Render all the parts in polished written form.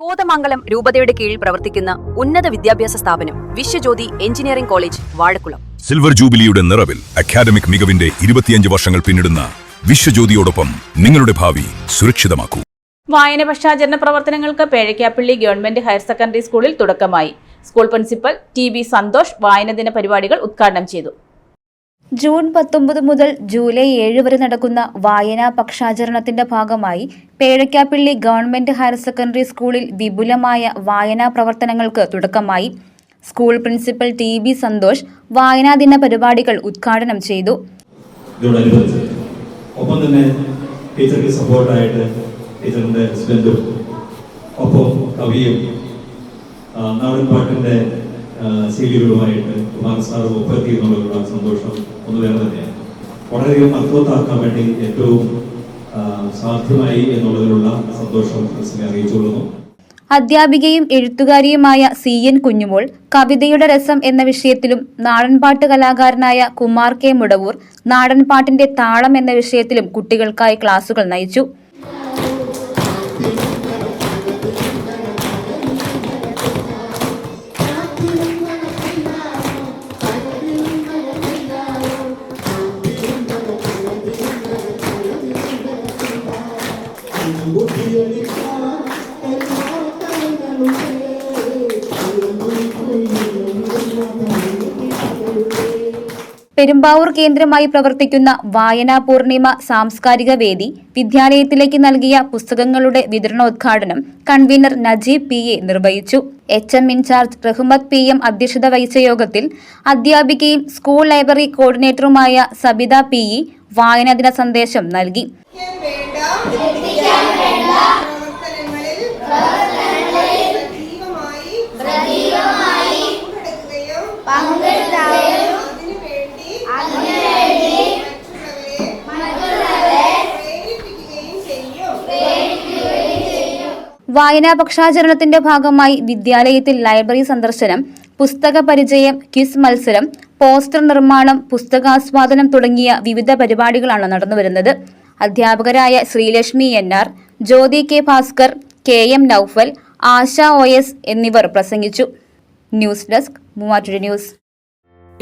കോതമംഗലം രൂപതയുടെ കീഴിൽ പ്രവർത്തിക്കുന്ന ഉന്നത വിദ്യാഭ്യാസ സ്ഥാപനം Vishwajyothi engineering college Vazhakulam. Silver ജൂബിലിയുടെ നിറവിൽ അക്കാദമിക് മികവിന്റെ 25 വർഷങ്ങൾ പിന്നിടുന്ന വിശ്വജ്യോതിയോടൊപ്പം നിങ്ങളുടെ ഭാവി സുരക്ഷിതമാക്കൂ. വായന പക്ഷാചരണ പ്രവർത്തനങ്ങൾക്ക് പേഴയ്ക്കാപ്പള്ളി ഗവൺമെന്റ് ഹയർ സെക്കൻഡറി സ്കൂളിൽ തുടക്കമായി. School principal T B. സന്തോഷ് വായനദിന പരിപാടികൾ ഉദ്ഘാടനം ചെയ്തു. ജൂൺ 19 മുതൽ ജൂലൈ 7 വരെ നടക്കുന്ന വായനാ പക്ഷാചരണത്തിന്റെ ഭാഗമായി പേഴയ്ക്കാപ്പള്ളി ഗവൺമെന്റ് ഹയർ സെക്കൻഡറി സ്കൂളിൽ വിപുലമായ വായനാ പ്രവർത്തനങ്ങൾക്ക് തുടക്കമായി. School principal T B. സന്തോഷ് വായനാദിന പരിപാടികൾ ഉദ്ഘാടനം ചെയ്തു. ഒപ്പം തന്നെ ടീച്ചർക്ക് സപ്പോർട്ടായിട്ട് ടീച്ചറിന്റെ ഹസ്ബൻഡും ഒപ്പം കവിയും നാടൻ പാട്ടിന്റെ ശീലികളുമായിട്ട് കുമാർ സാർ ഒപ്പത്തി എന്നുള്ള സന്തോഷം ഒന്ന് വേറെ തന്നെയാണ്. വളരെയധികം അർത്ഥവത്താക്കാൻ വേണ്ടി ഏറ്റവും സാധ്യമായി എന്നുള്ളതിലുള്ള സന്തോഷം മനസ്സിനെ അറിയിച്ചുകൊള്ളുന്നു. അധ്യാപികയും എഴുത്തുകാരിയുമായ CN കുഞ്ഞുമോൾ കവിതയുടെ രസം എന്ന വിഷയത്തിലും നാടൻപാട്ട് കലാകാരനായ കുമാർ കെ മുടവൂർ നാടൻപാട്ടിന്റെ താളം എന്ന വിഷയത്തിലും കുട്ടികൾക്കായി ക്ലാസുകൾ നയിച്ചു. പെരുമ്പാവൂർ കേന്ദ്രമായി പ്രവർത്തിക്കുന്ന വായനാ പൂർണിമ സാംസ്കാരിക വേദി വിദ്യാലയത്തിലേക്ക് നൽകിയ പുസ്തകങ്ങളുടെ വിതരണോദ്ഘാടനം കൺവീനർ നജീബ് PA നിർവഹിച്ചു. HM ഇൻചാർജ് റഹ്മത്ത് PM അധ്യക്ഷത വഹിച്ച യോഗത്തിൽ അധ്യാപികയും സ്കൂൾ ലൈബ്രറി കോർഡിനേറ്ററുമായ സബിത PE വായനാദിന സന്ദേശം നൽകി. വായനാ പക്ഷാചരണത്തിന്റെ ഭാഗമായി വിദ്യാലയത്തിൽ ലൈബ്രറി സന്ദർശനം, പുസ്തക പരിചയം, ക്വിസ് മത്സരം, പോസ്റ്റർ നിർമ്മാണം, പുസ്തകാസ്വാദനം തുടങ്ങിയ വിവിധ പരിപാടികളാണ് നടന്നുവരുന്നത്. അധ്യാപകരായ ശ്രീലക്ഷ്മി NR, ജ്യോതി K. ഭാസ്കർ, KM നൌഫൽ, ആശ OS എന്നിവർ പ്രസംഗിച്ചു. News desk Muvattupuzha news.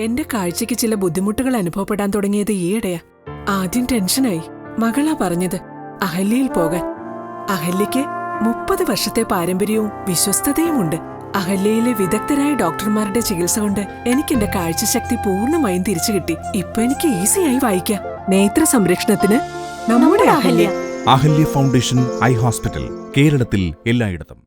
എന്റെ കാഴ്ചയ്ക്ക് ചില ബുദ്ധിമുട്ടുകൾ അനുഭവപ്പെടാൻ തുടങ്ങിയത് ഈയിടെയാ. ആദ്യം ടെൻഷനായി. മകളാ പറഞ്ഞത് അഹല്യയിൽ പോകാൻ. അഹല്യയ്ക്ക് 30 വർഷത്തെ പാരമ്പര്യവും വിശ്വസ്തതയുമുണ്ട്. അഹല്യയിലെ വിദഗ്ധരായ ഡോക്ടർമാരുടെ ചികിത്സ കൊണ്ട് എനിക്ക് എന്റെ കാഴ്ചശക്തി പൂർണ്ണമായും തിരിച്ചു കിട്ടി. ഇപ്പൊ എനിക്ക് ഈസിയായി വായിക്കാം. നേത്ര സംരക്ഷണത്തിന് നമ്മുടെ Ahalya. Ahalya foundation eye hospital, കേരളത്തിൽ എല്ലായിടത്തും.